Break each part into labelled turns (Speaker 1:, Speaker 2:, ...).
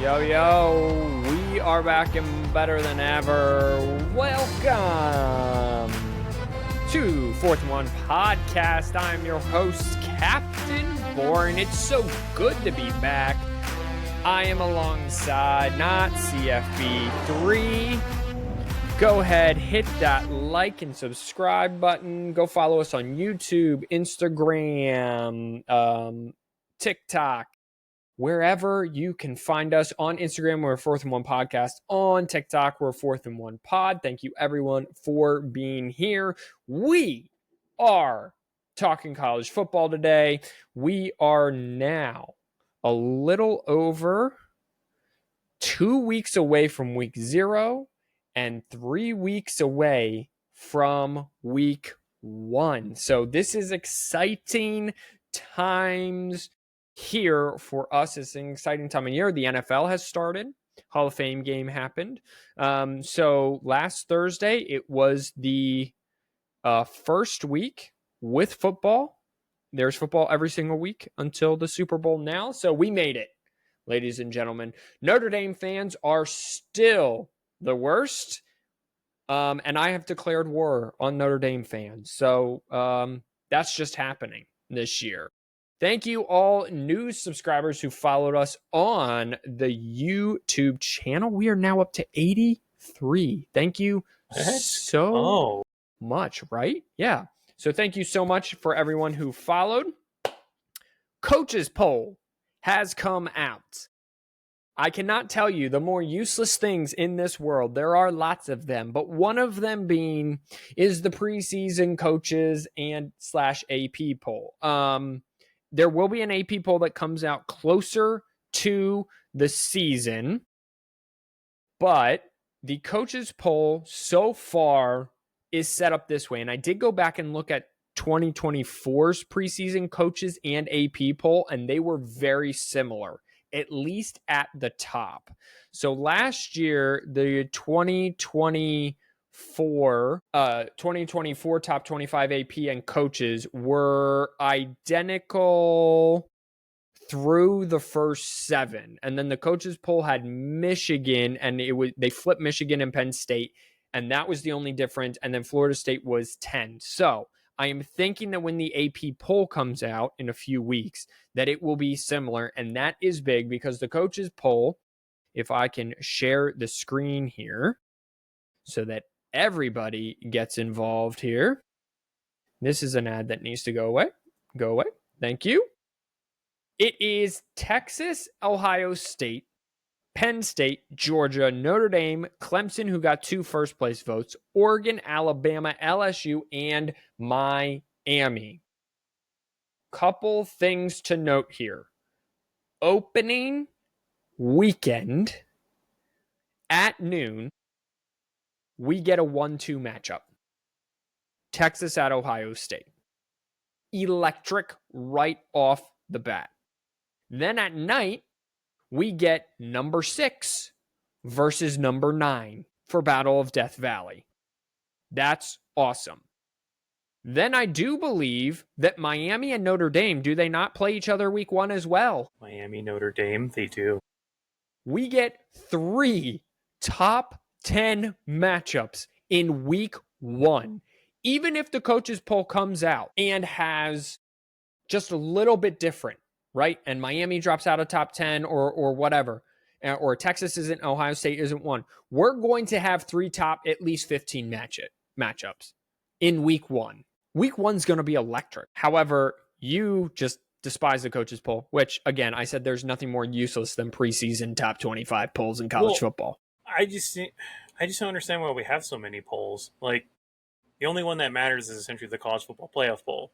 Speaker 1: Yo, we are back and better than ever. Welcome to Fourth and One Podcast. I'm your host, Captain Boring. It's so good to be back. I am alongside NotCFBIII. Go ahead, hit that like and subscribe button. Go follow us on YouTube, Instagram, TikTok. Wherever you can find us. On Instagram, we're Fourth and One Podcast. On TikTok, we're Fourth and One Pod. Thank you, everyone, for being here. We are talking college football today. We are now a little over 2 weeks away from week 0 and 3 weeks away from week 1. So this is exciting times here for us. It's an exciting time of year. The NFL has started. Hall of Fame game happened. So last Thursday, it was the first week with football. There's football every single week until the Super Bowl now. So we made it, ladies and gentlemen. Notre Dame fans are still the worst. And I have declared war on Notre Dame fans. So that's just happening this year. Thank you all new subscribers who followed us on the YouTube channel. We are now up to 83. Thank you so much, right? Yeah. So thank you so much for everyone who followed. Coaches poll has come out. I cannot tell you the more useless things in this world. There are lots of them, but one of them is the preseason coaches and /AP poll. There will be an AP poll that comes out closer to the season, but the coaches poll so far is set up this way. And I did go back and look at 2024's preseason coaches and AP poll, and they were very similar, at least at the top. So last year, the 2024 top 25 AP and coaches were identical through the first 7. And then the coaches poll had Michigan, and they flipped Michigan and Penn State, and that was the only difference. And then Florida State was 10. So I am thinking that when the AP poll comes out in a few weeks, that it will be similar. And that is big because the coaches poll, if I can share the screen here so that everybody gets involved here. This is an ad that needs to go away. Go away. Thank you. It is Texas, Ohio State, Penn State, Georgia, Notre Dame, Clemson, who got 2 first-place votes, Oregon, Alabama, LSU, and Miami. Couple things to note here. Opening weekend at noon, we get a 1-2 matchup. Texas at Ohio State. Electric right off the bat. Then at night, we get number 6 versus number 9 for Battle of Death Valley. That's awesome. Then I do believe that Miami and Notre Dame, do they not play each other week 1 as well?
Speaker 2: Miami, Notre Dame, they do.
Speaker 1: We get 3 top 10 matchups in week 1. Even if the coaches poll comes out and has just a little bit different, right? And Miami drops out of top 10 or whatever, or Texas isn't, Ohio State isn't one. We're going to have 3 top at least 15 matchups in week 1. Week 1's going to be electric. However, you just despise the coaches poll, which again, I said there's nothing more useless than preseason top 25 polls in college football.
Speaker 2: I just don't understand why we have so many polls. Like, the only one that matters is essentially the college football playoff poll.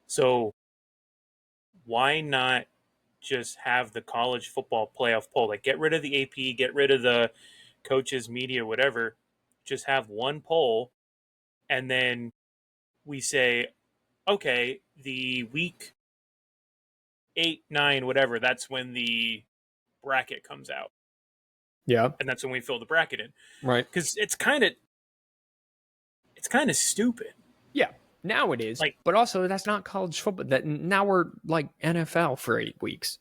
Speaker 2: So why not just have the college football playoff poll? Like, get rid of the AP, get rid of the coaches, media, whatever. Just have one poll, and then we say, okay, the week 8, 9, whatever, that's when the bracket comes out.
Speaker 1: Yeah.
Speaker 2: And that's when we fill the bracket in.
Speaker 1: Right.
Speaker 2: Because it's kind of stupid.
Speaker 1: Yeah. Now it is. But also, that's not college football. That now we're like NFL for 8 weeks.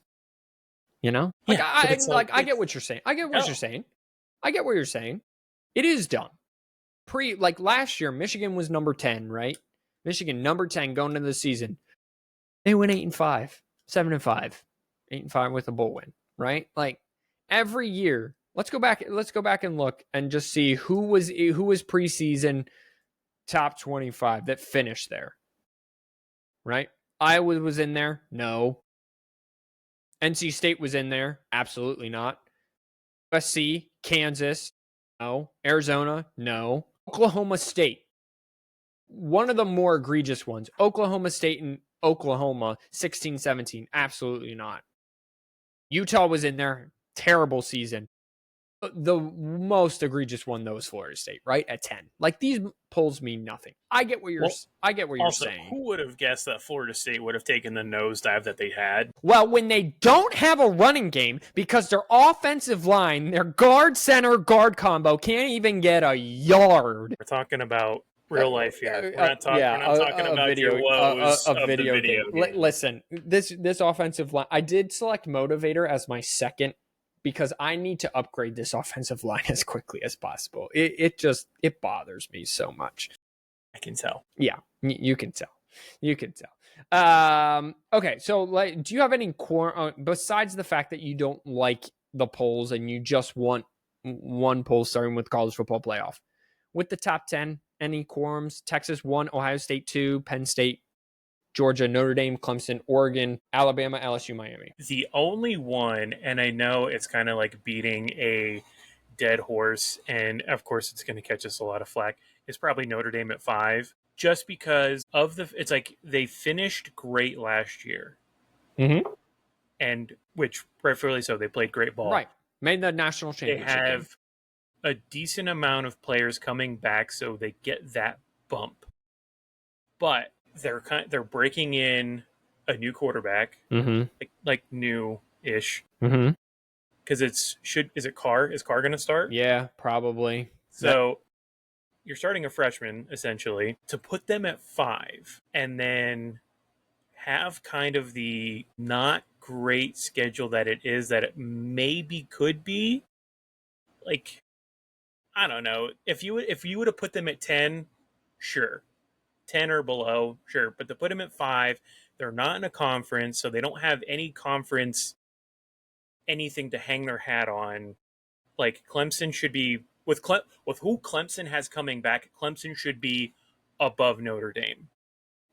Speaker 1: You know,
Speaker 2: Yeah, but it's like
Speaker 1: I get what you're saying. I get what you're saying. I get what you're saying. It is dumb. Like last year, Michigan was number 10, right? Michigan number 10 going into the season. They went 8-5, 7-5, 8-5 with a bowl win, right? Like every year. Let's go back and look and just see who was preseason top 25 that finished there. Right? Iowa was in there? No. NC State was in there? Absolutely not. USC, Kansas? No. Arizona? No. Oklahoma State. One of the more egregious ones. Oklahoma State and Oklahoma, 16-17. Absolutely not. Utah was in there. Terrible season. The most egregious one, though, is Florida State, right? At 10. Like, these polls mean nothing. I get what you're saying.
Speaker 2: Who would have guessed that Florida State would have taken the nosedive that they had?
Speaker 1: Well, when they don't have a running game because their offensive line, their guard center guard combo can't even get a yard.
Speaker 2: We're talking about real life here. We're not talking about your woes of the video game.
Speaker 1: Listen, this offensive line, I did select Motivator as my second because I need to upgrade this offensive line as quickly as possible. It bothers me so much.
Speaker 2: I can tell.
Speaker 1: Yeah, you can tell. You can tell. Okay, so do you have any besides the fact that you don't like the polls and you just want one poll starting with college football playoff? With the top 10, any quorums? Texas 1, Ohio State 2, Penn State, Georgia, Notre Dame, Clemson, Oregon, Alabama, LSU, Miami.
Speaker 2: The only one, and I know it's kind of like beating a dead horse, and of course it's going to catch us a lot of flack, is probably Notre Dame at 5, just because it's like they finished great last year.
Speaker 1: Mm-hmm.
Speaker 2: And which, rightfully so, they played great ball.
Speaker 1: Right. Made the national championship.
Speaker 2: They have a decent amount of players coming back, so they get that bump. But they're breaking in a new quarterback, like new-ish.
Speaker 1: Mm-hmm.
Speaker 2: Because is it Carr? Is Carr going to start?
Speaker 1: Yeah, probably.
Speaker 2: So you're starting a freshman, essentially, to put them at 5 and then have kind of the not great schedule that it maybe could be. Like, I don't know. If you would have put them at 10, sure. 10 or below, sure. But to put them at 5, they're not in a conference, so they don't have any conference anything to hang their hat on. Like, Clemson should be with who Clemson has coming back, Clemson should be above Notre Dame,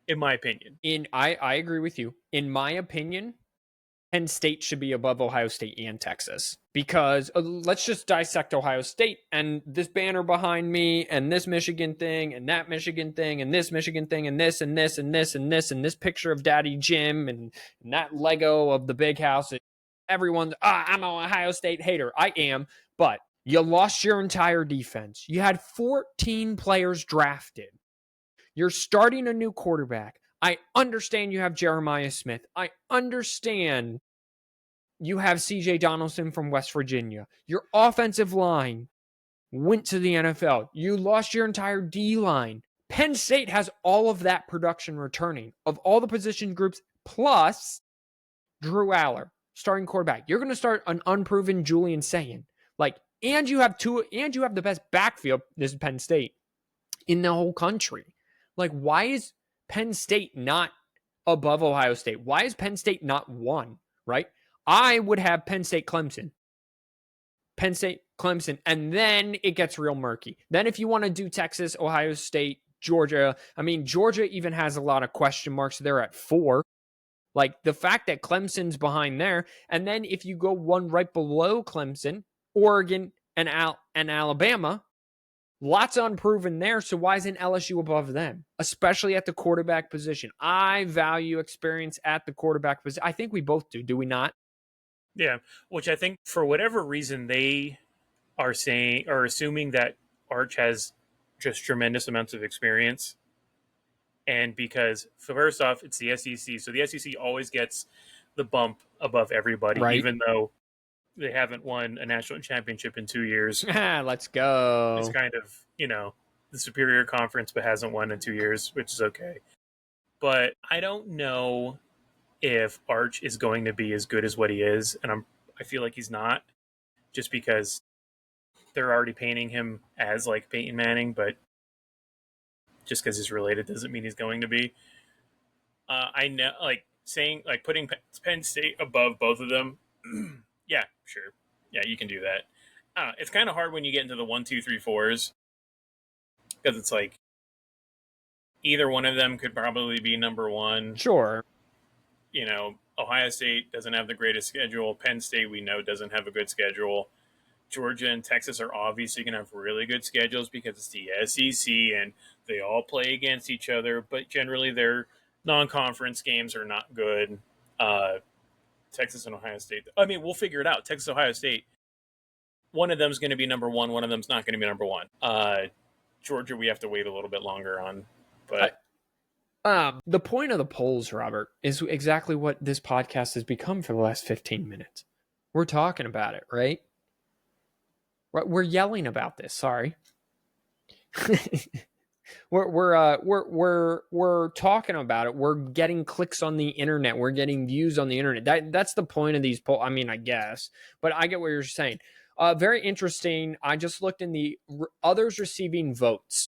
Speaker 2: in my opinion.
Speaker 1: I agree with you. In my opinion, Penn State should be above Ohio State and Texas, because let's just dissect Ohio State and this banner behind me and this Michigan thing and that Michigan thing and this Michigan thing and this and this and this and this and this picture of Daddy Jim and that Lego of the big house. Everyone's, I'm an Ohio State hater. I am, but you lost your entire defense. You had 14 players drafted. You're starting a new quarterback. I understand you have Jeremiah Smith. I understand you have CJ Donaldson from West Virginia. Your offensive line went to the NFL. You lost your entire D-line. Penn State has all of that production returning of all the position groups, plus Drew Aller, starting quarterback. You're going to start an unproven Julian Sayin. And you have the best backfield, this is Penn State, in the whole country. Why is Penn State not above Ohio State? Why is Penn State not 1, right? I would have Penn State, Clemson, and then it gets real murky. Then if you want to do Texas, Ohio State, Georgia, Georgia even has a lot of question marks. They're at 4. The fact that Clemson's behind there, and then if you go one right below Clemson, Oregon and Alabama, lots unproven there. So why isn't LSU above them, especially at the quarterback position? I value experience at the quarterback position. I think we both do. Do we not?
Speaker 2: Yeah, which I think for whatever reason they are assuming that Arch has just tremendous amounts of experience. And because, first off, it's the SEC. So the SEC always gets the bump above everybody, right, even though they haven't won a national championship in 2 years.
Speaker 1: Let's go.
Speaker 2: It's kind of, the superior conference, but hasn't won in 2 years, which is okay. But I don't know if Arch is going to be as good as what he is. And I'm I feel like he's not, just because they're already painting him as like Peyton Manning, but just because he's related doesn't mean he's going to be. I know, like saying like putting Penn State above both of them. Yeah, sure. Yeah, you can do that. It's kind of hard when you get into the 1, 2, 3, 4s because it's like either one of them could probably be number one.
Speaker 1: Sure.
Speaker 2: Ohio State doesn't have the greatest schedule. Penn State, we know, doesn't have a good schedule. Georgia and Texas are obviously going to have really good schedules because it's the SEC and they all play against each other, but generally their non-conference games are not good. Texas and Ohio State, I mean, we'll figure it out. Texas, Ohio State, one of them is going to be number one. One of them is not going to be number one. Georgia, we have to wait a little bit longer on. But
Speaker 1: the point of the polls, Robert, is exactly what this podcast has become for the last 15 minutes. We're talking about it, right? We're yelling about this. Sorry. we're talking about it. We're getting clicks on the internet. We're getting views on the internet. That's the point of these polls. I mean, I guess, but I get what you're saying. Very interesting. I just looked in the others receiving votes.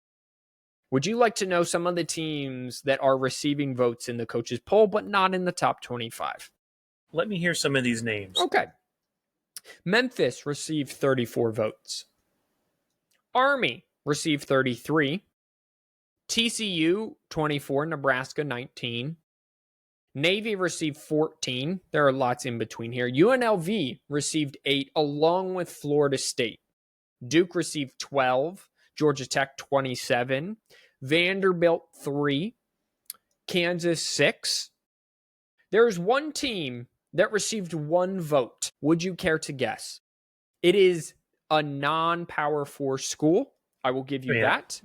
Speaker 1: Would you like to know some of the teams that are receiving votes in the coaches poll, but not in the top 25?
Speaker 2: Let me hear some of these names.
Speaker 1: Okay. Memphis received 34 votes. Army received 33. TCU, 24. Nebraska, 19. Navy received 14. There are lots in between here. UNLV received 8, along with Florida State. Duke received 12. Georgia Tech, 27. Vanderbilt, 3. Kansas, 6. There is one team that received 1 vote. Would you care to guess? It is a non-Power 4 school. I will give you that.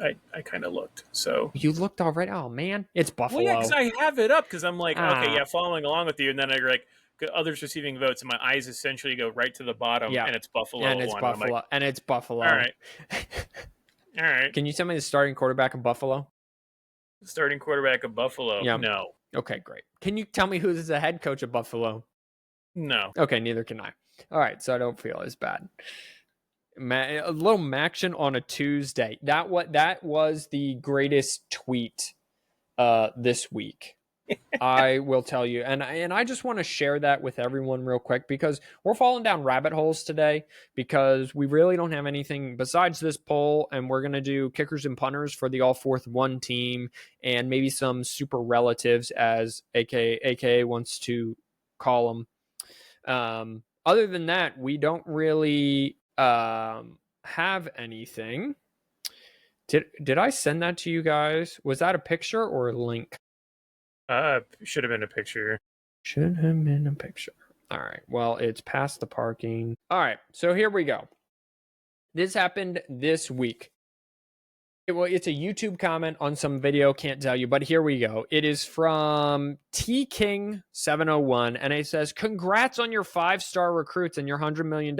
Speaker 2: I kind of looked. So
Speaker 1: you looked already. Oh man, it's Buffalo.
Speaker 2: Well, yeah, because I have it up because I'm like, okay, yeah, following along with you, and then I like others receiving votes, and my eyes essentially go right to the bottom, and it's Buffalo.
Speaker 1: And it's Buffalo. Like, and it's Buffalo.
Speaker 2: All right. All right.
Speaker 1: Can you tell me the starting quarterback of Buffalo?
Speaker 2: Starting quarterback of Buffalo? Yeah. No.
Speaker 1: Okay, great. Can you tell me who's the head coach of Buffalo?
Speaker 2: No.
Speaker 1: Okay, neither can I. All right, so I don't feel as bad. A little Maction on a Tuesday. That was the greatest tweet this week. I will tell you, and I just want to share that with everyone real quick because we're falling down rabbit holes today because we really don't have anything besides this poll, and we're gonna do kickers and punters for the all fourth one team and maybe some super relatives, as aka wants to call them. Other than that, we don't really have anything. Did I send that to you guys? Was that a picture or a link?
Speaker 2: Should have been a picture.
Speaker 1: Should have been a picture. All right. Well, it's past the parking. All right. So here we go. This happened this week. It's a YouTube comment on some video. Can't tell you, but here we go. It is from TKing701, and it says, "Congrats on your 5-star recruits and your $100 million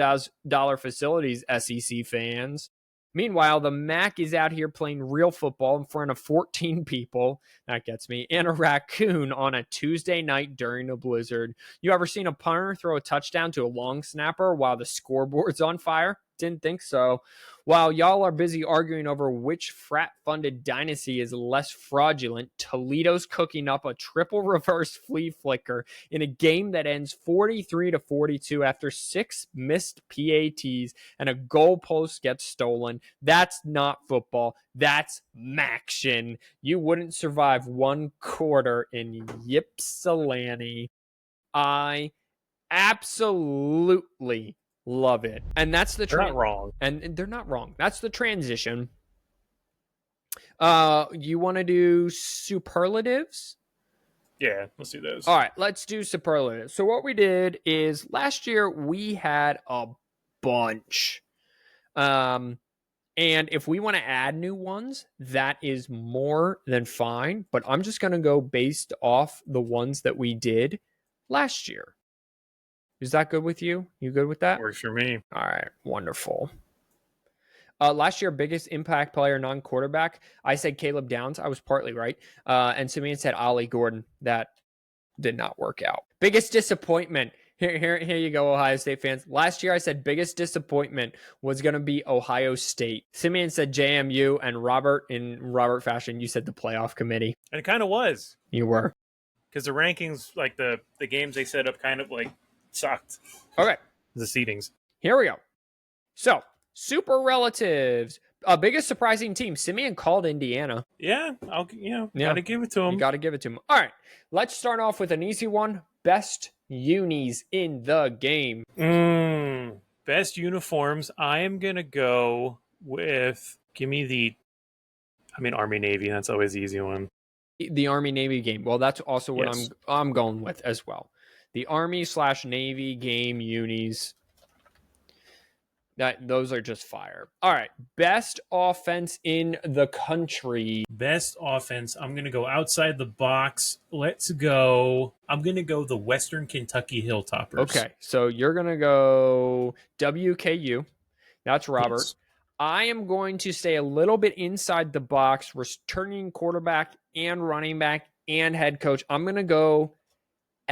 Speaker 1: facilities, SEC fans. Meanwhile, the MAC is out here playing real football in front of 14 people," that gets me, "and a raccoon on a Tuesday night during a blizzard. You ever seen a punter throw a touchdown to a long snapper while the scoreboard's on fire? Didn't think so. While y'all are busy arguing over which frat-funded dynasty is less fraudulent, Toledo's cooking up a triple reverse flea flicker in a game that ends 43-42 after 6 missed PATs and a goalpost gets stolen. That's not football. That's Maction. You wouldn't survive 1 quarter in Ypsilanti." I absolutely love it. And that's the
Speaker 2: They're not wrong.
Speaker 1: And they're not wrong. That's the transition. You want to do superlatives?
Speaker 2: Yeah, let's do those.
Speaker 1: All right, let's do superlatives. So what we did is last year we had a bunch. And if we want to add new ones, that is more than fine. But I'm just going to go based off the ones that we did last year. Is that good with you? You good with that?
Speaker 2: Works for me.
Speaker 1: All right, wonderful. Last year, biggest impact player, non-quarterback. I said Caleb Downs. I was partly right. And Simeon said Ollie Gordon. That did not work out. Biggest disappointment. Here you go, Ohio State fans. Last year I said biggest disappointment was going to be Ohio State. Simeon said JMU, and Robert, in Robert fashion, you said the playoff committee.
Speaker 2: And it kind of was.
Speaker 1: You were.
Speaker 2: Because the rankings, like the games they set up kind of like sucked.
Speaker 1: Okay.
Speaker 2: The seedings.
Speaker 1: Here we go. So, Superlatives. Biggest surprising team. Simeon called Indiana.
Speaker 2: Yeah, gotta give it to him.
Speaker 1: You gotta give it to him. All right, let's start off with an easy one. Best unis in the game.
Speaker 2: Best uniforms. I am gonna go with. Give me the. Army Navy. That's always the easy one.
Speaker 1: The Army Navy game. Well, that's also what I'm going with as well. The Army/Navy game unis. Those are just fire. All right. Best offense in the country.
Speaker 2: Best offense. I'm going to go outside the box. Let's go. I'm going to go the Western Kentucky Hilltoppers.
Speaker 1: Okay. So you're going to go WKU. That's Robert. Yes. I am going to stay a little bit inside the box, returning quarterback and running back and head coach. I'm going to go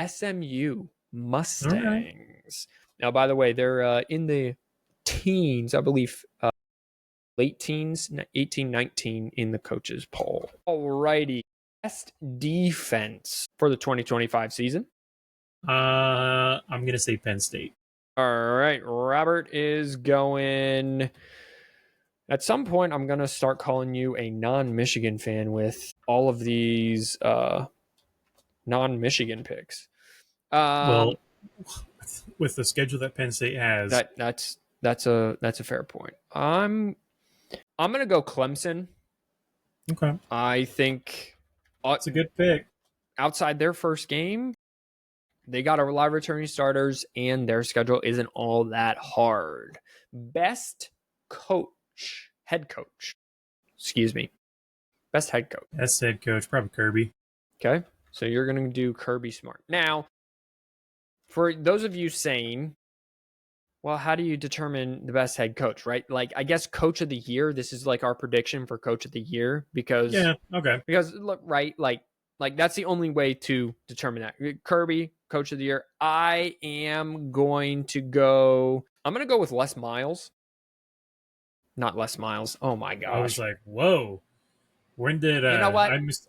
Speaker 1: SMU Mustangs. Right. Now, by the way, they're in the teens, I believe, late teens, 18, 19 in the coaches poll. Alrighty. Best defense for the 2025 season.
Speaker 2: I'm going to say Penn State.
Speaker 1: All right. Robert is going. At some point, I'm going to start calling you a non-Michigan fan with all of these non-Michigan picks.
Speaker 2: Well, with the schedule that Penn State has,
Speaker 1: that's a fair point. I'm going to go Clemson.
Speaker 2: Okay.
Speaker 1: I think
Speaker 2: it's a good pick.
Speaker 1: Outside their first game, they got a lot of returning starters, and their schedule isn't all that hard. Best head coach. Excuse me. Best head coach.
Speaker 2: Best head coach, probably Kirby.
Speaker 1: Okay. So you're going to do Kirby Smart. Now, for those of you saying, well, how do you determine the best head coach, right? Like, I guess coach of the year, this is like our prediction for coach of the year because look, right, like that's the only way to determine that. Kirby, coach of the year. I'm going to go with Les Miles. Not Les Miles. Oh my gosh.
Speaker 2: I was like, whoa. When did
Speaker 1: you know what?
Speaker 2: I must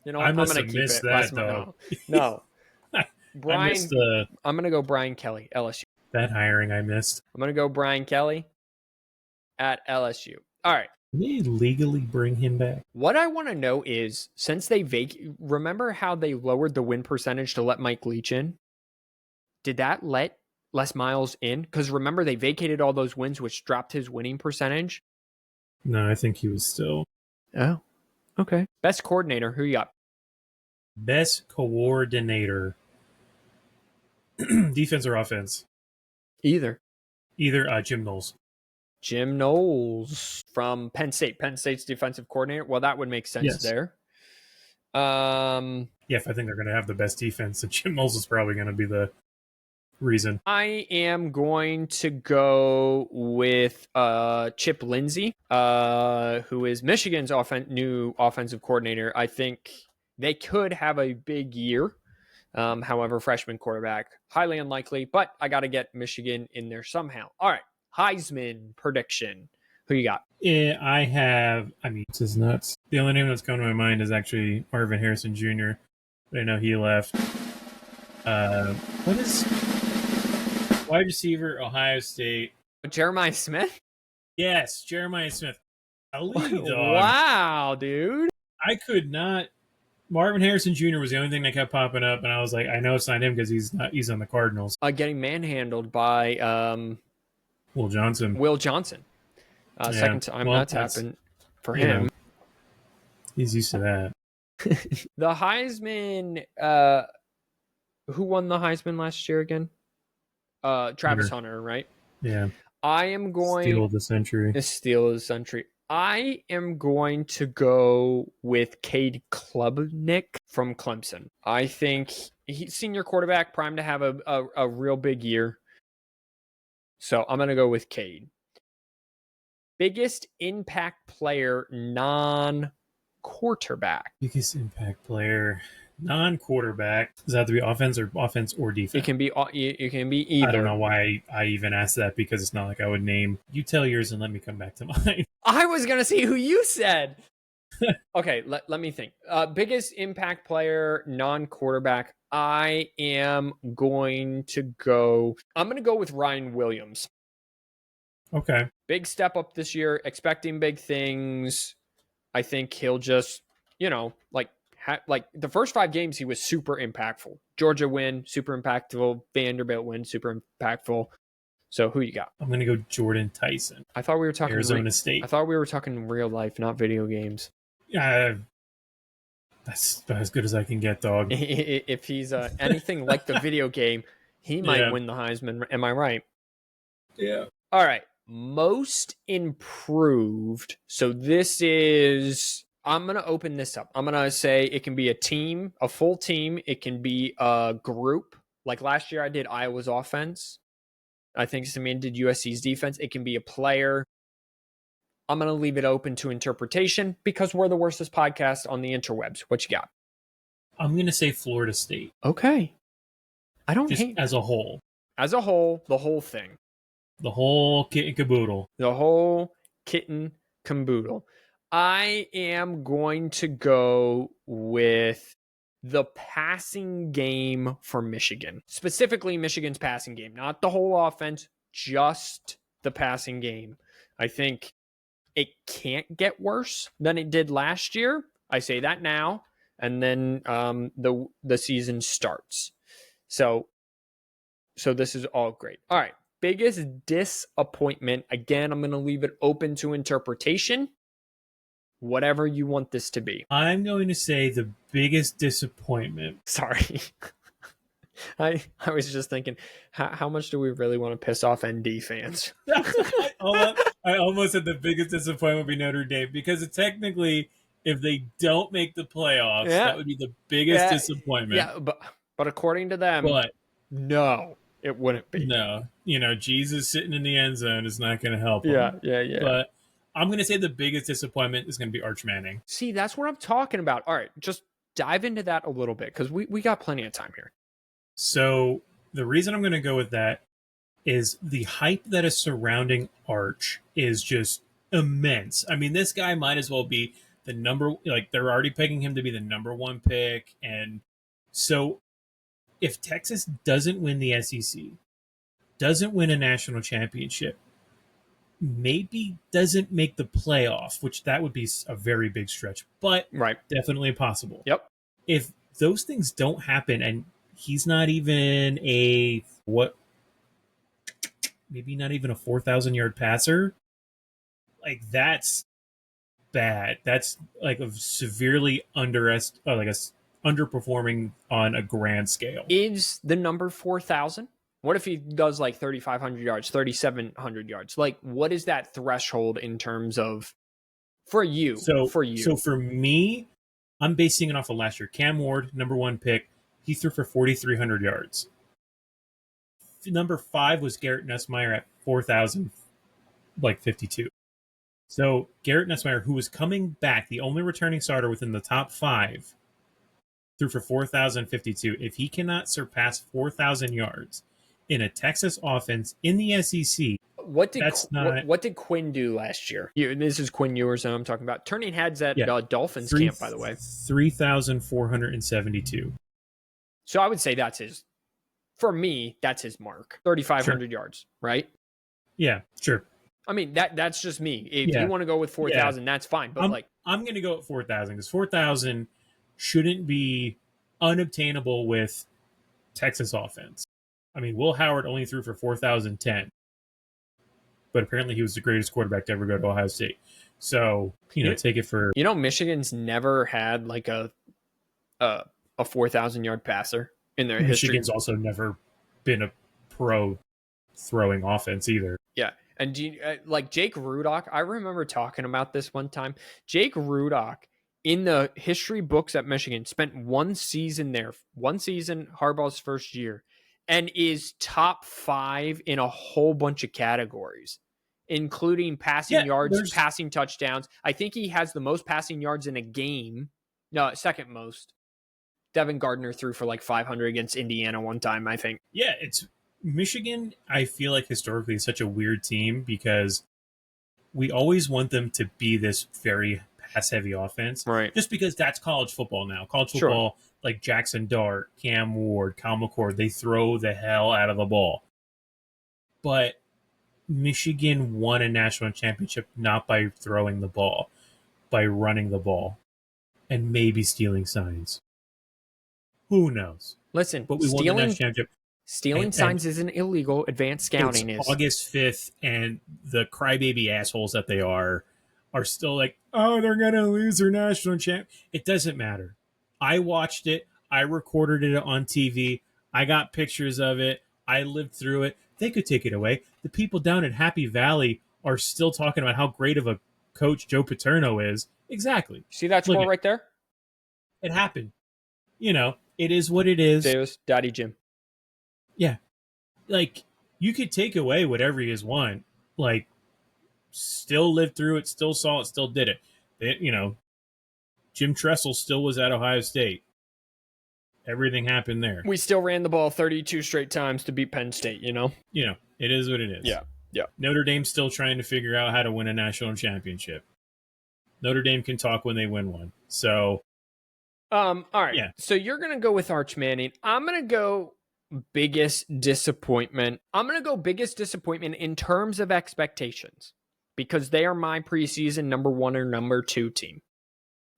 Speaker 2: have missed that though.
Speaker 1: No.
Speaker 2: Brian,
Speaker 1: I'm going to go Brian Kelly, LSU.
Speaker 2: That hiring I missed.
Speaker 1: I'm going to go Brian Kelly at LSU. All right.
Speaker 2: Can they legally bring him back?
Speaker 1: What I want to know is, since they remember how they lowered the win percentage to let Mike Leach in? Did that let Les Miles in? Because remember, they vacated all those wins, which dropped his winning percentage.
Speaker 2: No, I think he was still.
Speaker 1: Oh, okay. Best coordinator, who you got?
Speaker 2: Best coordinator. Defense or offense?
Speaker 1: Either.
Speaker 2: Jim Knowles.
Speaker 1: Jim Knowles from Penn State. Penn State's defensive coordinator. Well, that would make sense there.
Speaker 2: If I think they're going to have the best defense, then Jim Knowles is probably going to be the reason.
Speaker 1: I am going to go with Chip Lindsey, who is Michigan's new offensive coordinator. I think they could have a big year. However, freshman quarterback, highly unlikely, but I got to get Michigan in there somehow. All right. Heisman prediction. Who you got?
Speaker 2: Yeah, this is nuts. The only name that's coming to my mind is actually Marvin Harrison Jr. But I know he left. What is wide receiver, Ohio State?
Speaker 1: Jeremiah Smith?
Speaker 2: Yes, Jeremiah Smith.
Speaker 1: Wow, dude.
Speaker 2: I could not. Marvin Harrison Jr. was the only thing that kept popping up, and I was like, I know it's not him because he's on the Cardinals.
Speaker 1: Getting manhandled by
Speaker 2: Will Johnson.
Speaker 1: Second time that's happened for him.
Speaker 2: He's used to that.
Speaker 1: The Heisman, who won the Heisman last year again? Travis Hunter, right?
Speaker 2: Yeah.
Speaker 1: I am going
Speaker 2: steal of the century.
Speaker 1: I am going to go with Cade Klubnik from Clemson. I think he's senior quarterback, primed to have a real big year. So I'm going to go with Cade. Biggest impact player, non-quarterback.
Speaker 2: Biggest impact player.
Speaker 3: Non-quarterback. Does that have to be offense or defense?
Speaker 1: It can be
Speaker 3: I don't know
Speaker 1: either.
Speaker 3: why I even asked that, because it's not like I would name. You tell yours and let me come back to mine.
Speaker 1: I was gonna see who you said. Okay, let me think. Biggest impact player, non-quarterback. I am going to go. I'm going to go with Ryan Williams.
Speaker 3: Okay.
Speaker 1: Big step up this year, expecting big things. I think he'll just, like the first 5 games, he was super impactful. Georgia win, super impactful. Vanderbilt win, super impactful. So who you got?
Speaker 3: I'm gonna go Jordan Tyson.
Speaker 1: I thought we were talking
Speaker 3: Arizona State.
Speaker 1: I thought we were talking real life, not video games.
Speaker 3: Yeah, that's as good as I can get, dog.
Speaker 1: If he's anything like the video game, he might win the Heisman. Am I right?
Speaker 3: Yeah.
Speaker 1: All right. Most improved. So this is. I'm going to open this up. I'm going to say it can be a team, a full team. It can be a group. Like last year, I did Iowa's offense. I think Samir did USC's defense. It can be a player. I'm going to leave it open to interpretation because we're the worstest podcast on the interwebs. What you got?
Speaker 3: I'm going to say Florida State.
Speaker 1: Okay. I don't
Speaker 3: just
Speaker 1: hate
Speaker 3: as a whole.
Speaker 1: As a whole, the whole thing.
Speaker 3: The whole kit and caboodle.
Speaker 1: The whole kitten caboodle. I am going to go with the passing game for Michigan. Specifically, Michigan's passing game. Not the whole offense, just the passing game. I think it can't get worse than it did last year. I say that now. And then the season starts. So this is all great. All right. Biggest disappointment. Again, I'm going to leave it open to interpretation. Whatever you want this to be.
Speaker 3: I'm going to say the biggest disappointment.
Speaker 1: Sorry. I was just thinking, how much do we really want to piss off ND fans?
Speaker 3: I almost said the biggest disappointment would be Notre Dame, because it technically, if they don't make the playoffs, that would be the biggest disappointment.
Speaker 1: Yeah, but according to them, no, it wouldn't be.
Speaker 3: No, Jesus sitting in the end zone is not going to help them.
Speaker 1: Yeah.
Speaker 3: But I'm going to say the biggest disappointment is going to be Arch Manning.
Speaker 1: See, that's what I'm talking about. All right, just dive into that a little bit, because we got plenty of time here.
Speaker 3: So the reason I'm going to go with that is the hype that is surrounding Arch is just immense. I mean, this guy might as well be the they're already pegging him to be the #1 pick. And so if Texas doesn't win the SEC, doesn't win a national championship, maybe doesn't make the playoff, which that would be a very big stretch, but definitely possible.
Speaker 1: Yep.
Speaker 3: If those things don't happen, and he's not even maybe not even a 4,000-yard passer, like that's bad. That's like a severely underperforming on a grand scale.
Speaker 1: Is the number 4,000? What if he does like 3,500 yards, 3,700 yards? Like, what is that threshold in terms of for you?
Speaker 3: So for me, I'm basing it off of last year. Cam Ward, #1 pick, he threw for 4,300 yards. Number 5 was Garrett Nussmeier at 4,052. So Garrett Nussmeier, who was coming back, the only returning starter within the top 5, threw for 4,052. If he cannot surpass 4,000 yards in a Texas offense in the SEC, what
Speaker 1: did Quinn do last year? This is Quinn Ewers, and I'm talking about turning heads at Dolphins camp, by the way.
Speaker 3: 3,472.
Speaker 1: So I would say that's his. For me, that's his mark. 3,500 yards, right?
Speaker 3: Yeah, sure.
Speaker 1: I mean, that's just me. If you want to go with 4,000, that's fine. But
Speaker 3: I'm going to go with 4,000, because 4,000 shouldn't be unobtainable with Texas offense. I mean, Will Howard only threw for 4,010, but apparently he was the greatest quarterback to ever go to Ohio State. So, take it for...
Speaker 1: Michigan's never had like a 4,000-yard passer in their history.
Speaker 3: Michigan's also never been a pro throwing offense either.
Speaker 1: Yeah. And like Jake Rudock, I remember talking about this one time. Jake Rudock, in the history books at Michigan, spent 1 season there, Harbaugh's first year, and is top 5 in a whole bunch of categories, including passing yards, passing touchdowns. I think he has the most passing yards in a game. No, second most. Devin Gardner threw for like 500 against Indiana one time, I think.
Speaker 3: Yeah, it's Michigan. I feel like historically is such a weird team because we always want them to be this very pass-heavy offense,
Speaker 1: Right.
Speaker 3: just because that's college football now. College
Speaker 1: Sure.
Speaker 3: football, like Jackson Dart, Cam Ward, Kyle McCord, they throw the hell out of the ball. But Michigan won a national championship not by throwing the ball, by running the ball, and maybe stealing signs. Who knows?
Speaker 1: Listen,
Speaker 3: But we won the national championship.
Speaker 1: stealing signs isn't illegal. Advanced scouting is.
Speaker 3: August 5th, and the crybaby assholes that they are still like, oh, they're going to lose their national champ. It doesn't matter. I watched it. I recorded it on TV. I got pictures of it. I lived through it. They could take it away. The people down in Happy Valley are still talking about how great of a coach Joe Paterno is. Exactly.
Speaker 1: See that score right there?
Speaker 3: It happened. You know, it is what it is.
Speaker 1: Davis, Daddy Jim.
Speaker 3: Yeah. Like, you could take away whatever you just want. Like, still lived through it, still saw it, still did it. You know, Jim Tressel still was at Ohio State. Everything happened there.
Speaker 1: We still ran the ball 32 straight times to beat Penn State, you know?
Speaker 3: You know, it is what it is.
Speaker 1: Yeah.
Speaker 3: Notre Dame's still trying to figure out how to win a national championship. Notre Dame can talk when they win one. So,
Speaker 1: all right.
Speaker 3: Yeah.
Speaker 1: So you're going to go with Arch Manning. I'm going to go biggest disappointment. I'm going to go biggest disappointment in terms of expectations because they are my preseason number 1 or number 2 team.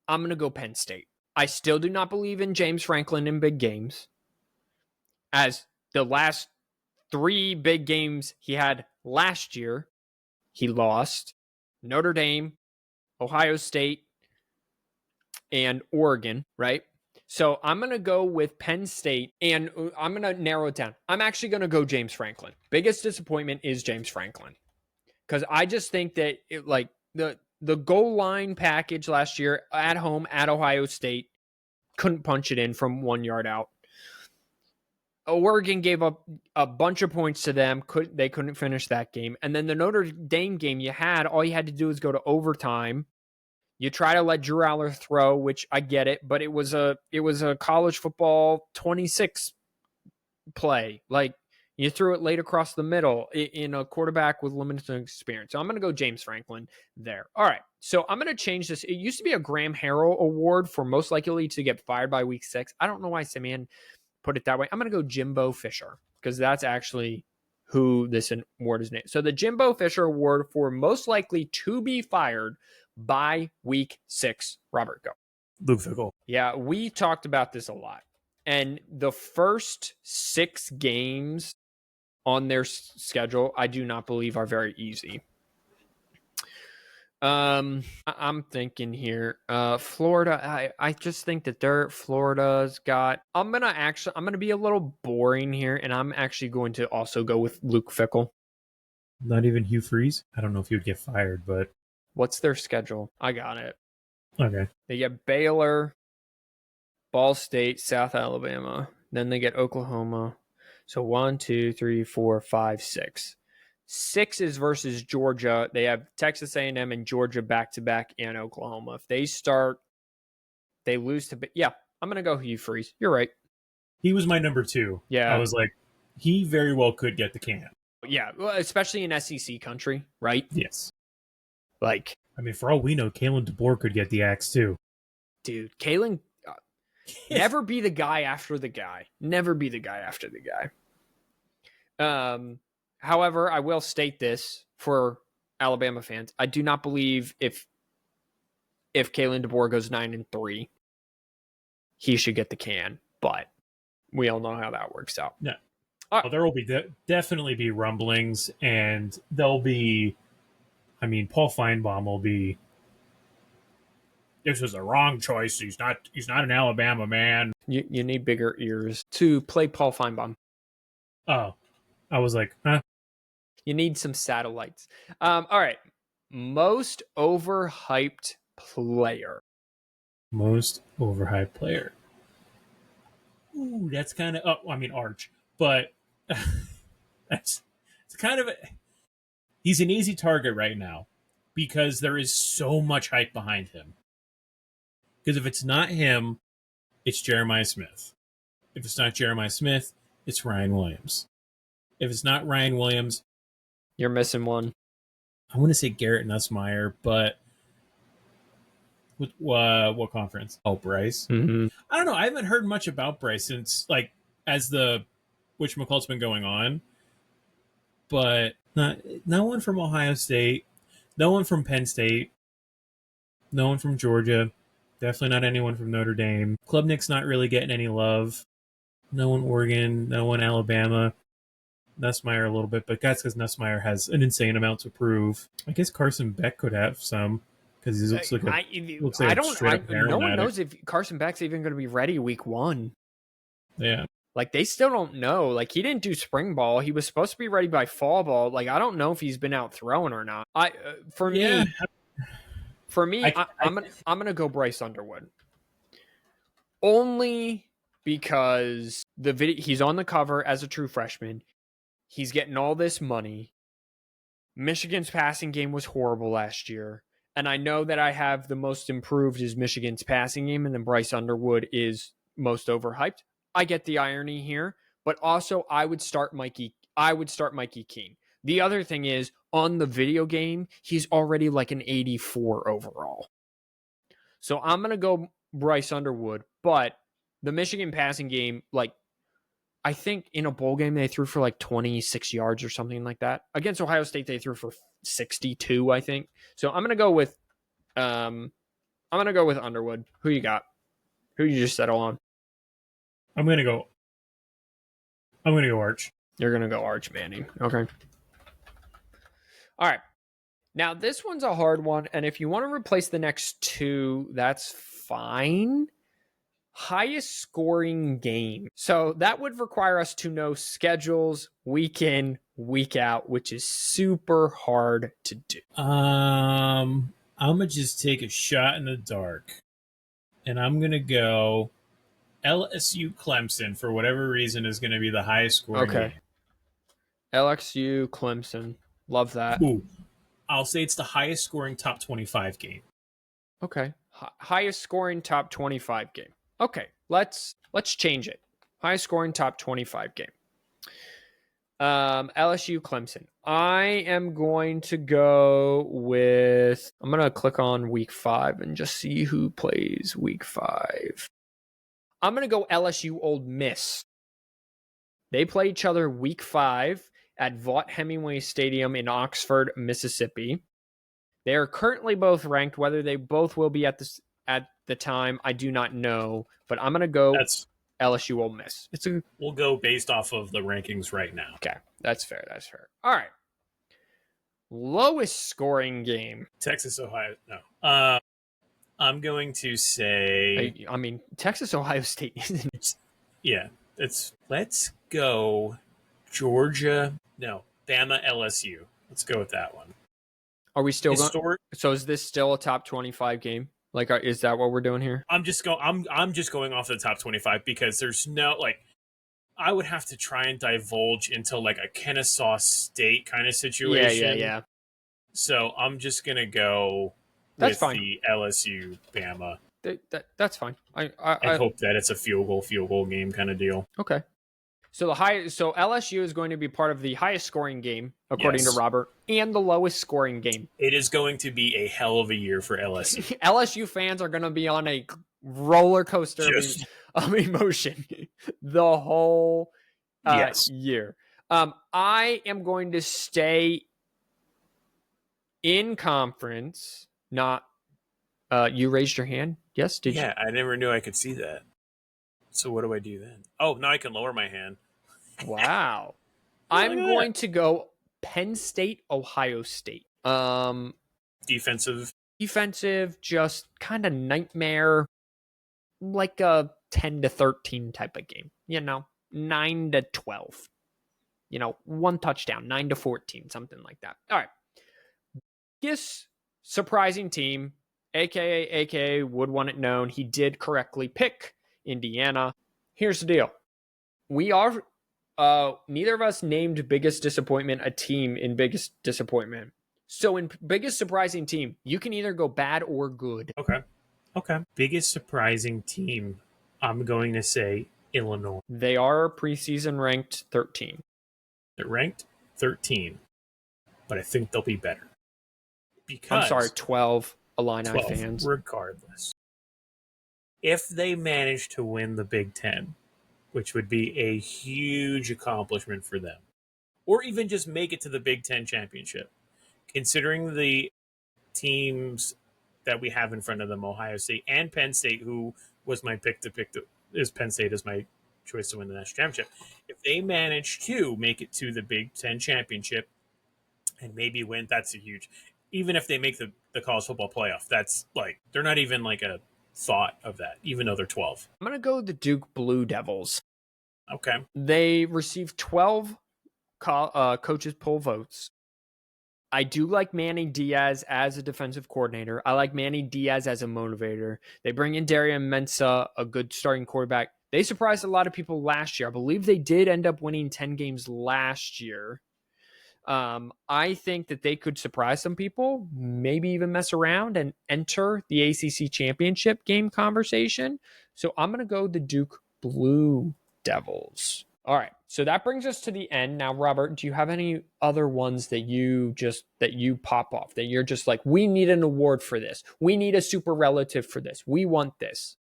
Speaker 1: I'm going to go Penn State. I still do not believe in James Franklin in big games. As the last 3 big games he had last year, he lost Notre Dame, Ohio State, and Oregon, right? So I'm going to go with Penn State, and I'm going to narrow it down. I'm actually going to go James Franklin. Biggest disappointment is James Franklin. Because I just think that the goal line package last year at home at Ohio State couldn't punch it in from 1 yard out. Oregon gave up a bunch of points to them. They couldn't finish that game. And then the Notre Dame game all you had to do was go to overtime. You try to let Drew Aller throw, which I get it, but it was a college football 26 play. Like, you threw it late across the middle in a quarterback with limited experience. So I'm going to go James Franklin there. All right. So I'm going to change this. It used to be a Graham Harrell award for most likely to get fired by week 6. I don't know why Simeon put it that way. I'm going to go Jimbo Fisher because that's actually who this award is named. So the Jimbo Fisher Award for most likely to be fired by week 6. Robert, go.
Speaker 3: Luke Fickell.
Speaker 1: Yeah, we talked about this a lot. And the first 6 games on their schedule, I do not believe are very easy. I'm thinking here, Florida. I just think that Florida's got. I'm gonna be a little boring here, and I'm actually going to also go with Luke Fickell.
Speaker 3: Not even Hugh Freeze. I don't know if he would get fired, but
Speaker 1: what's their schedule? I got it.
Speaker 3: Okay.
Speaker 1: They get Baylor, Ball State, South Alabama. Then they get Oklahoma. So 1, 2, 3, 4, 5, 6. 6 is versus Georgia. They have Texas A&M and Georgia back-to-back and Oklahoma. If they lose to... Yeah, I'm going to go Hugh Freeze. You're right.
Speaker 3: He was my number 2.
Speaker 1: Yeah.
Speaker 3: I was like, he very well could get the can.
Speaker 1: Yeah, especially in SEC country, right?
Speaker 3: Yes.
Speaker 1: Like...
Speaker 3: I mean, for all we know, Kalen DeBoer could get the axe, too.
Speaker 1: Dude, Kalen... never be the guy after the guy. Never be the guy after the guy. However, I will state this for Alabama fans. I do not believe if Kalen DeBoer goes 9-3, he should get the can. But we all know how that works out.
Speaker 3: No. Well, there will be definitely be rumblings, and there'll be. I mean, Paul Feinbaum will be. This was a wrong choice. He's not an Alabama man.
Speaker 1: You need bigger ears to play Paul Feinbaum.
Speaker 3: Oh, I was like, huh?
Speaker 1: You need some satellites. All right. Most overhyped player.
Speaker 3: Most overhyped player. Ooh, that's kind of. Oh, I mean, Arch, but it's kind of. He's an easy target right now because there is so much hype behind him. Because if it's not him, it's Jeremiah Smith. If it's not Jeremiah Smith, it's Ryan Williams. If it's not Ryan Williams,
Speaker 1: You're missing one.
Speaker 3: I want to say Garrett Nussmeier, but what conference? Oh, Bryce.
Speaker 1: Mm-hmm.
Speaker 3: I don't know. I haven't heard much about Bryce since, like, as the whatchamacallit's been going on. But no one from Ohio State, no one from Penn State, no one from Georgia, definitely not anyone from Notre Dame. Klubnik's not really getting any love. No one Oregon, no one Alabama. Nussmeier a little bit, but that's because Nussmeier has an insane amount to prove. I guess Carson Beck could have some because he looks like
Speaker 1: no one knows if Carson Beck's even going to be ready week 1.
Speaker 3: Yeah.
Speaker 1: Like, they still don't know. Like, he didn't do spring ball. He was supposed to be ready by fall ball. Like, I don't know if he's been out throwing or not. I'm gonna go Bryce Underwood. Only because he's on the cover as a true freshman. He's getting all this money. Michigan's passing game was horrible last year. And I know that I have the most improved is Michigan's passing game, and then Bryce Underwood is most overhyped. I get the irony here, but also I would start Mikey Keene. The other thing is, on the video game, he's already like an 84 overall. So I'm going to go Bryce Underwood, but the Michigan passing game, like, I think in a bowl game they threw for like 26 yards or something like that. Against Ohio State they threw for 62, I think. So I'm gonna go with Underwood. Who you got? Who you just settle on?
Speaker 3: I'm gonna go Arch.
Speaker 1: You're gonna go Arch Manning. Okay. All right. Now this one's a hard one, and if you want to replace the next two, that's fine. Highest scoring game. So that would require us to know schedules week in, week out, which is super hard to do.
Speaker 3: I'm gonna just take a shot in the dark, and I'm gonna go LSU Clemson for whatever reason is gonna be the highest scoring game.
Speaker 1: LSU Clemson. Love that.
Speaker 3: Ooh, I'll say it's the highest scoring top 25 game.
Speaker 1: Okay. Highest scoring top 25 game. Okay, let's change it. High scoring top 25 game. LSU Clemson. I am going to go with. I'm going to click on week 5 and just see who plays week 5. I'm going to go LSU Ole Miss. They play each other week 5 at Vaught Hemingway Stadium in Oxford, Mississippi. They are currently both ranked. Whether they both will be at the time, I do not know, but I'm going to go LSU Ole Miss.
Speaker 3: We'll go based off of the rankings right now.
Speaker 1: Okay, that's fair. All right. Lowest scoring game.
Speaker 3: Texas, Ohio. No. I'm going to say...
Speaker 1: I mean, Texas, Ohio State isn't...
Speaker 3: Yeah. Let's go Georgia. No, Bama, LSU. Let's go with that one.
Speaker 1: Are we still going? So is this still a top 25 game? Like, is that what we're doing here?
Speaker 3: I'm just going off the top 25 because there's no, like, I would have to try and divulge into like a Kennesaw State kind of situation.
Speaker 1: Yeah.
Speaker 3: So I'm just gonna go with the LSU Bama.
Speaker 1: That's fine. I
Speaker 3: hope that it's a field goal game kind of deal.
Speaker 1: Okay. So LSU is going to be part of the highest scoring game, according to Robert, and the lowest scoring game.
Speaker 3: It is going to be a hell of a year for LSU.
Speaker 1: LSU fans are going to be on a roller coaster of emotion the whole year. I am going to stay in conference. Not you raised your hand. Yes, did you?
Speaker 3: Yeah, I never knew I could see that. So what do I do then? Oh, now I can lower my hand.
Speaker 1: Wow. I'm going to go Penn State, Ohio State.
Speaker 3: Defensive,
Speaker 1: just kind of nightmare, like a 10-13 type of game. 9-12. 1 touchdown, 9-14, something like that. All right. Biggest surprising team, aka would want it known. He did correctly pick Indiana. Here's the deal. We are neither of us named biggest disappointment a team in biggest disappointment. So in biggest surprising team, you can either go bad or good.
Speaker 3: Okay. Biggest surprising team. I'm going to say Illinois.
Speaker 1: They are preseason ranked 13.
Speaker 3: They're ranked 13, but I think they'll be better.
Speaker 1: I'm sorry,
Speaker 3: Because
Speaker 1: 12 Illini
Speaker 3: 12,
Speaker 1: fans.
Speaker 3: regardless. If they manage to win the Big Ten, which would be a huge accomplishment for them, or even just make it to the Big Ten championship, considering the teams that we have in front of them, Ohio State and Penn State, who was my pick is Penn State as my choice to win the national championship. If they manage to make it to the Big Ten championship and maybe win, that's a huge. Even if they make the college football playoff, that's like they're not even like a thought of that, even though they're 12.
Speaker 1: I'm going to go the Duke Blue Devils.
Speaker 3: Okay.
Speaker 1: They received 12 coaches poll votes. I do like Manny Diaz as a defensive coordinator. I like Manny Diaz as a motivator. They bring in Darian Mensah, a good starting quarterback. They surprised a lot of people last year. I believe they did end up winning 10 games last year. I think that they could surprise some people, maybe even mess around and enter the ACC championship game conversation. So I'm going to go the Duke Blue Devils. All right. So that brings us to the end. Now, Robert, do you have any other ones that you pop off that you're just like, we need an award for this. We need a super relative for this. We want this.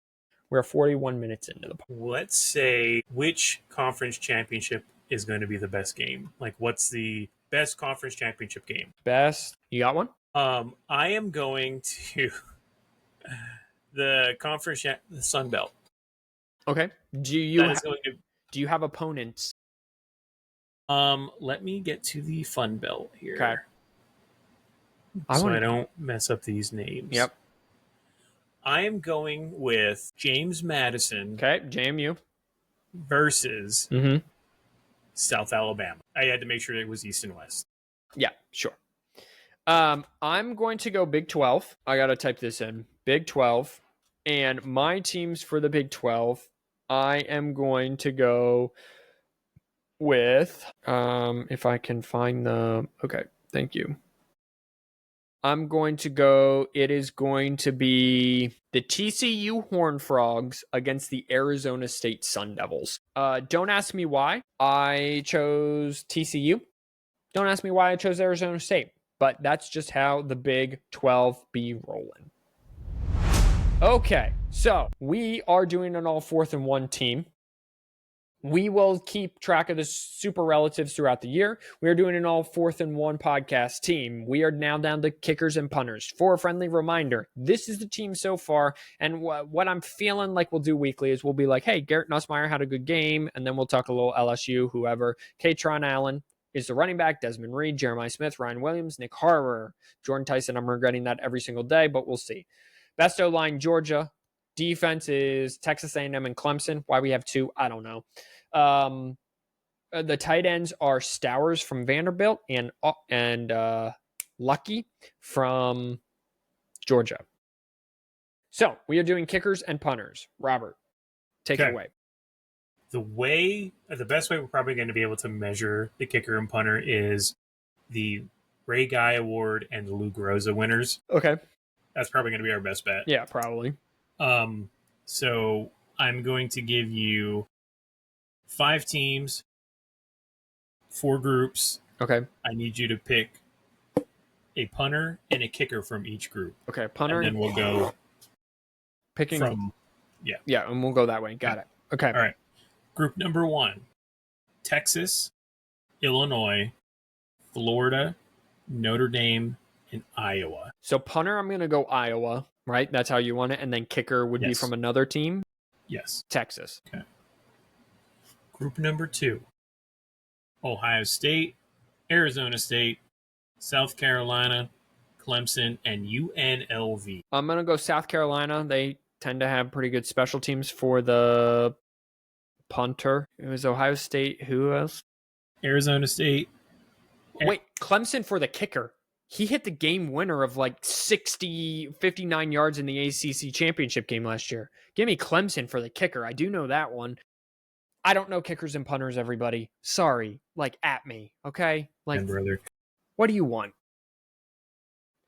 Speaker 1: We're 41 minutes into the podcast.
Speaker 3: Let's say which conference championship is going to be the best game. Like, what's the best conference championship game?
Speaker 1: Best. You got one?
Speaker 3: I am going to the conference, the Sun Belt.
Speaker 1: Okay. Do you have opponents?
Speaker 3: Let me get to the Fun Belt here.
Speaker 1: Okay.
Speaker 3: I don't mess up these names.
Speaker 1: Yep.
Speaker 3: I am going with James Madison.
Speaker 1: Okay, JMU.
Speaker 3: Versus South Alabama. I had to make sure it was East and West.
Speaker 1: Yeah, sure. I'm going to go Big 12. I got to type this in. Big 12. And my teams for the Big 12, I am going to go with, if I can find the, okay, thank you. I'm going to go, it is going to be the TCU Horned Frogs against the Arizona State Sun Devils. Don't ask me why I chose TCU. Don't ask me why I chose Arizona State, but that's just how the Big 12 be rolling. Okay, so we are doing an all 4th and 1 team. We will keep track of the super relatives throughout the year. We are doing an all 4th and 1 podcast team. We are now down to kickers and punters. For a friendly reminder, this is the team so far. And what I'm feeling like we'll do weekly is we'll be like, hey, Garrett Nussmeier had a good game. And then we'll talk a little LSU, whoever. Katron Allen is the running back. Desmond Reed, Jeremiah Smith, Ryan Williams, Nick Harber, Jordan Tyson. I'm regretting that every single day, but we'll see. Best O-line, Georgia. Defense is Texas A&M and Clemson. Why we have 2, I don't know. The tight ends are Stowers from Vanderbilt and Lucky from Georgia. So we are doing kickers and punters. Robert, take it away.
Speaker 3: The best way we're probably going to be able to measure the kicker and punter is the Ray Guy Award and the Lou Groza winners.
Speaker 1: Okay.
Speaker 3: That's probably going to be our best bet.
Speaker 1: Yeah, probably.
Speaker 3: So I'm going to give you 5 teams, 4 groups.
Speaker 1: Okay.
Speaker 3: I need you to pick a punter and a kicker from each group.
Speaker 1: Okay, punter.
Speaker 3: And then we'll go
Speaker 1: picking
Speaker 3: from,
Speaker 1: Yeah, and we'll go that way. Got it. Okay.
Speaker 3: All right. Group number 1, Texas, Illinois, Florida, Notre Dame, and Iowa.
Speaker 1: So punter, I'm going to go Iowa, right? That's how you want it. And then kicker would be from another team?
Speaker 3: Yes.
Speaker 1: Texas.
Speaker 3: Okay. Group number 2, Ohio State, Arizona State, South Carolina, Clemson, and UNLV.
Speaker 1: I'm going to go South Carolina. They tend to have pretty good special teams for the punter. It was Ohio State. Who else?
Speaker 3: Arizona State.
Speaker 1: Wait, Clemson for the kicker. He hit the game winner of like 59 yards in the ACC championship game last year. Give me Clemson for the kicker. I do know that one. I don't know kickers and punters, everybody. Sorry. Like, at me, okay? Like,
Speaker 3: brother.
Speaker 1: What do you want?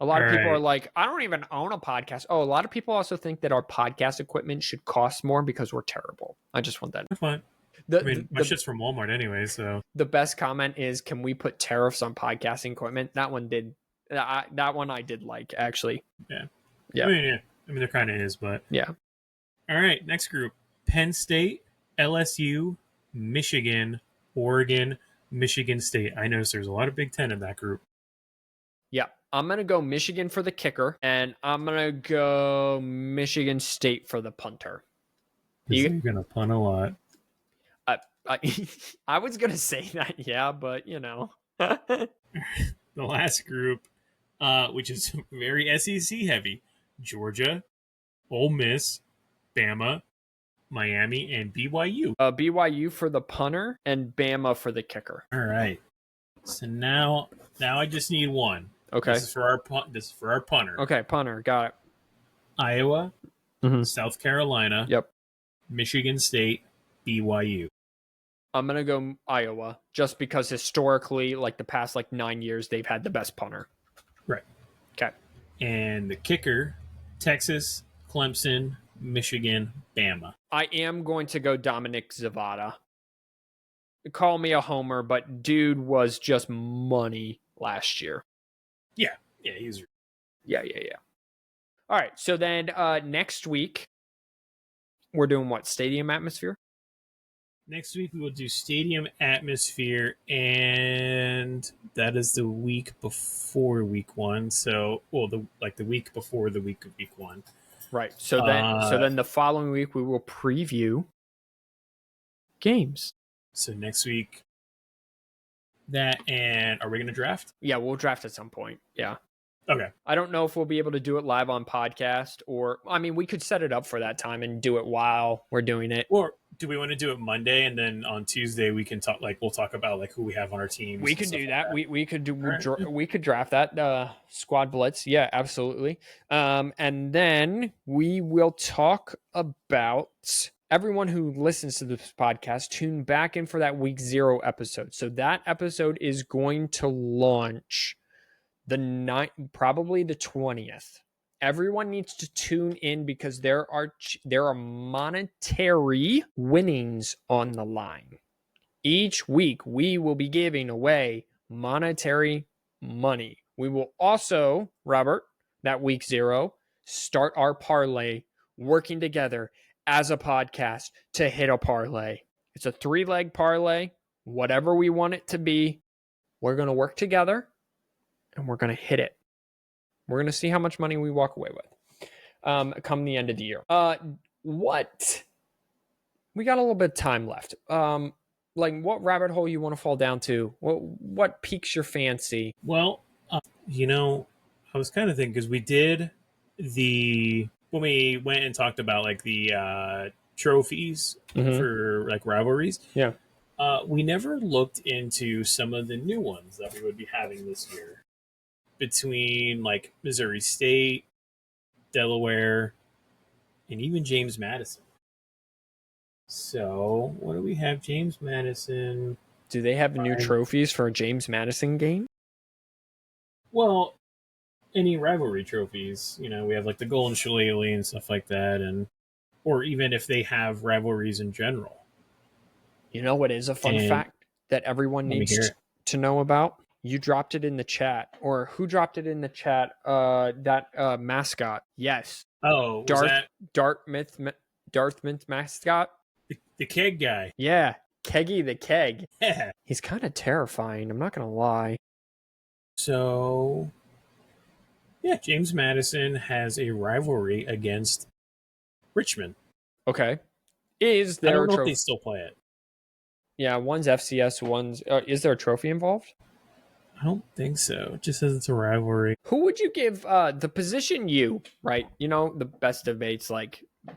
Speaker 1: A lot of people are
Speaker 3: Alright.
Speaker 1: like, I don't even own a podcast. Oh, a lot of people also think that our podcast equipment should cost more because we're terrible. I just want that.
Speaker 3: That's fine.
Speaker 1: The,
Speaker 3: I mean, my
Speaker 1: the,
Speaker 3: shit's from Walmart anyway, so.
Speaker 1: the best comment is, can we put tariffs on podcasting equipment? That one did. That one I did like, actually.
Speaker 3: Yeah.
Speaker 1: Yeah.
Speaker 3: I mean, there kind of is, but.
Speaker 1: Yeah.
Speaker 3: All right, next group. Penn State, LSU, Michigan, Oregon, Michigan State. I noticed there's a lot of Big Ten in that group.
Speaker 1: Yeah. I'm going to go Michigan for the kicker, and I'm going to go Michigan State for the punter.
Speaker 3: You're going to punt a lot.
Speaker 1: I was going to say that, yeah, but, you know.
Speaker 3: The last group, which is very SEC heavy, Georgia, Ole Miss, Bama, Miami, and BYU.
Speaker 1: BYU for the punter and Bama for the kicker.
Speaker 3: All right. So now I just need one.
Speaker 1: Okay.
Speaker 3: This is for our punter.
Speaker 1: Okay, punter, got it.
Speaker 3: Iowa, South Carolina,
Speaker 1: yep,
Speaker 3: Michigan State, BYU.
Speaker 1: I'm gonna go Iowa just because historically, like the past 9 years, they've had the best punter.
Speaker 3: Right.
Speaker 1: Okay.
Speaker 3: And the kicker, Texas, Clemson, Michigan, Bama.
Speaker 1: I am going to go Dominic Zavada. Call me a homer, but dude was just money last year.
Speaker 3: Yeah, he was.
Speaker 1: Yeah. All right, so then next week, we're doing what? Stadium atmosphere?
Speaker 3: Next week, we will do stadium atmosphere, and that is the week before week one. So, the week before the week of week one.
Speaker 1: Right. So then the following week, we will preview games.
Speaker 3: So next week, that, and are we going to draft?
Speaker 1: Yeah, we'll draft at some point. Yeah.
Speaker 3: Okay.
Speaker 1: I don't know if we'll be able to do it live on podcast, or I mean, we could set it up for that time and do it while we're doing it.
Speaker 3: Or do we want to do it Monday, and then on Tuesday we can talk? We'll talk about who we have on our team.
Speaker 1: We could do that. We could do. We could draft that squad blitz. Yeah, absolutely. And then we will talk about everyone who listens to this podcast. Tune back in for that week 0 episode. So that episode is going to launch probably the 20th. Everyone needs to tune in because there are monetary winnings on the line. Each week we will be giving away monetary money. We will also, Robert, that week 0, start our parlay, working together as a podcast to hit a parlay. It's a 3-leg parlay, whatever we want it to be. We're going to work together and we're going to hit it. We're going to see how much money we walk away with come the end of the year. What? We got a little bit of time left. What rabbit hole you want to fall down to? What piques your fancy?
Speaker 3: Well, I was kind of thinking, because we did when we went and talked about the trophies for rivalries.
Speaker 1: Yeah.
Speaker 3: We never looked into some of the new ones that we would be having this year, between Missouri State, Delaware, and even James Madison. So, what do we have? James Madison.
Speaker 1: Do they have new trophies for a James Madison game?
Speaker 3: Well, any rivalry trophies. We have the Golden Shillelagh and stuff like that, or even if they have rivalries in general.
Speaker 1: You know what is a fun fact that everyone needs to know about? You dropped it in the chat, or who dropped it in the chat? That mascot. Yes.
Speaker 3: Oh,
Speaker 1: Dartmouth mascot.
Speaker 3: The keg guy.
Speaker 1: Yeah, Keggy the Keg.
Speaker 3: Yeah.
Speaker 1: He's kind of terrifying. I'm not gonna lie.
Speaker 3: So, yeah, James Madison has a rivalry against Richmond.
Speaker 1: Okay. Is there?
Speaker 3: I don't know if they still play it.
Speaker 1: Yeah, one's FCS. One's. Is there a trophy involved?
Speaker 3: I don't think so. It just says it's a rivalry.
Speaker 1: Who would you give the position right? The best debates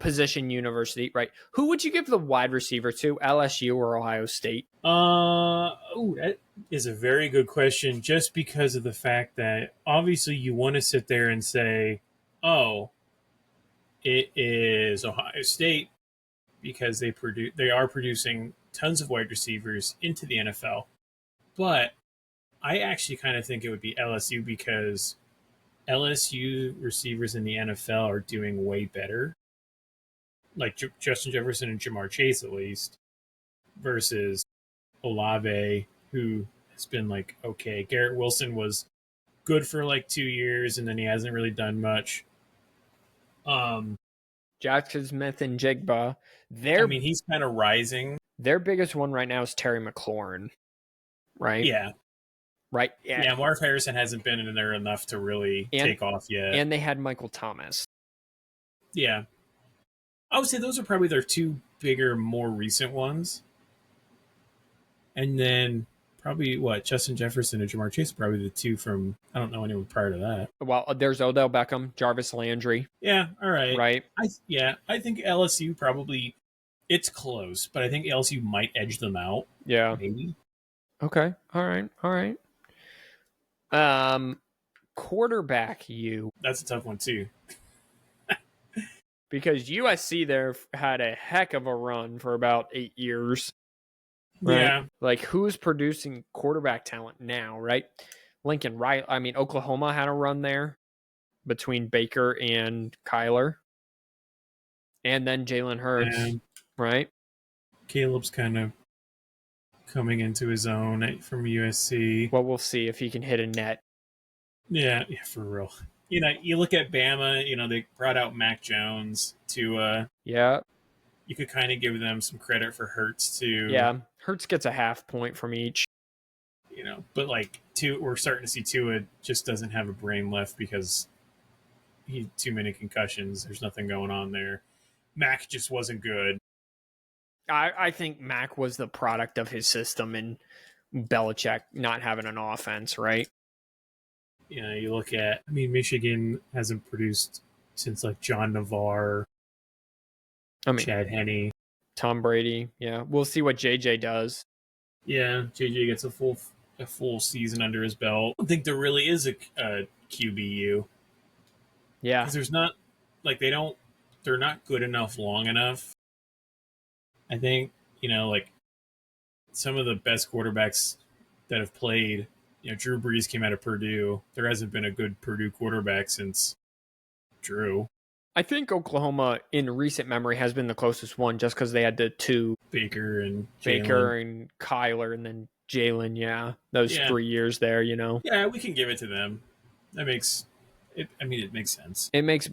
Speaker 1: position university, right? Who would you give the wide receiver to, LSU or Ohio State?
Speaker 3: That is a very good question, just because of the fact that obviously you want to sit there and say, oh, it is Ohio State because they are producing tons of wide receivers into the NFL. But I actually kind of think it would be LSU, because LSU receivers in the NFL are doing way better, like Justin Jefferson and Jamar Chase at least, versus Olave, who has been like okay. Garrett Wilson was good for like 2 years, and then he hasn't really done much.
Speaker 1: Jackson Smith and Jigba.
Speaker 3: He's kind of rising.
Speaker 1: Their biggest one right now is Terry McLaurin, right?
Speaker 3: Yeah.
Speaker 1: Right.
Speaker 3: Yeah, Marv Harrison hasn't been in there enough to really take off yet.
Speaker 1: And they had Michael Thomas.
Speaker 3: Yeah. I would say those are probably their two bigger, more recent ones. And then probably, Justin Jefferson and Jamar Chase are probably the two from, I don't know anyone prior to that.
Speaker 1: Well, there's Odell Beckham, Jarvis Landry.
Speaker 3: Yeah, all right.
Speaker 1: Right?
Speaker 3: I think LSU probably, it's close, but I think LSU might edge them out.
Speaker 1: Yeah.
Speaker 3: Maybe.
Speaker 1: Okay. All right. Quarterback
Speaker 3: That's a tough one too.
Speaker 1: Because USC there had a heck of a run for about 8 years. Right?
Speaker 3: Yeah.
Speaker 1: Like who's producing quarterback talent now, right? Lincoln Riley. Oklahoma had a run there between Baker and Kyler. And then Jalen Hurts, right?
Speaker 3: Caleb's kind of coming into his own from USC.
Speaker 1: Well, we'll see if he can hit a net.
Speaker 3: Yeah, for real. You look at Bama, they brought out Mac Jones to
Speaker 1: Yeah.
Speaker 3: You could kind of give them some credit for Hurts too.
Speaker 1: Yeah. Hurts gets a half point from each.
Speaker 3: But we're starting to see Tua just doesn't have a brain left because he too many concussions. There's nothing going on there. Mac just wasn't good.
Speaker 1: I think Mac was the product of his system and Belichick not having an offense, right?
Speaker 3: You look at, Michigan hasn't produced since John Navarre, Chad Henne,
Speaker 1: Tom Brady. Yeah, we'll see what JJ does.
Speaker 3: Yeah, JJ gets a full season under his belt. I don't think there really is a QBU.
Speaker 1: Yeah,
Speaker 3: because there's not they're not good enough long enough. I think some of the best quarterbacks that have played. Drew Brees came out of Purdue. There hasn't been a good Purdue quarterback since Drew.
Speaker 1: I think Oklahoma, in recent memory, has been the closest one just because they had the two.
Speaker 3: Baker and
Speaker 1: Kyler, and then Jalen, those 3 years there,
Speaker 3: Yeah, we can give it to them. That makes it. It makes sense.
Speaker 1: It makes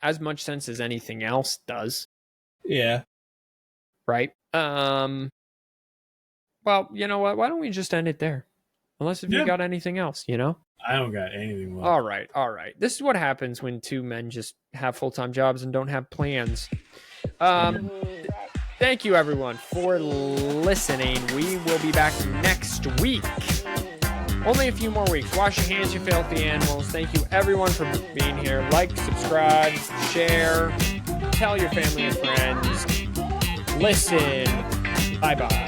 Speaker 1: as much sense as anything else does.
Speaker 3: Yeah.
Speaker 1: Right? Well, you know what? Why don't we just end it there? Unless if you got anything else,
Speaker 3: I don't got anything left.
Speaker 1: All right. This is what happens when two men just have full-time jobs and don't have plans. Thank you, everyone, for listening. We will be back next week. Only a few more weeks. Wash your hands, you filthy animals. Thank you, everyone, for being here. Like, subscribe, share, tell your family and friends. Listen. Bye-bye.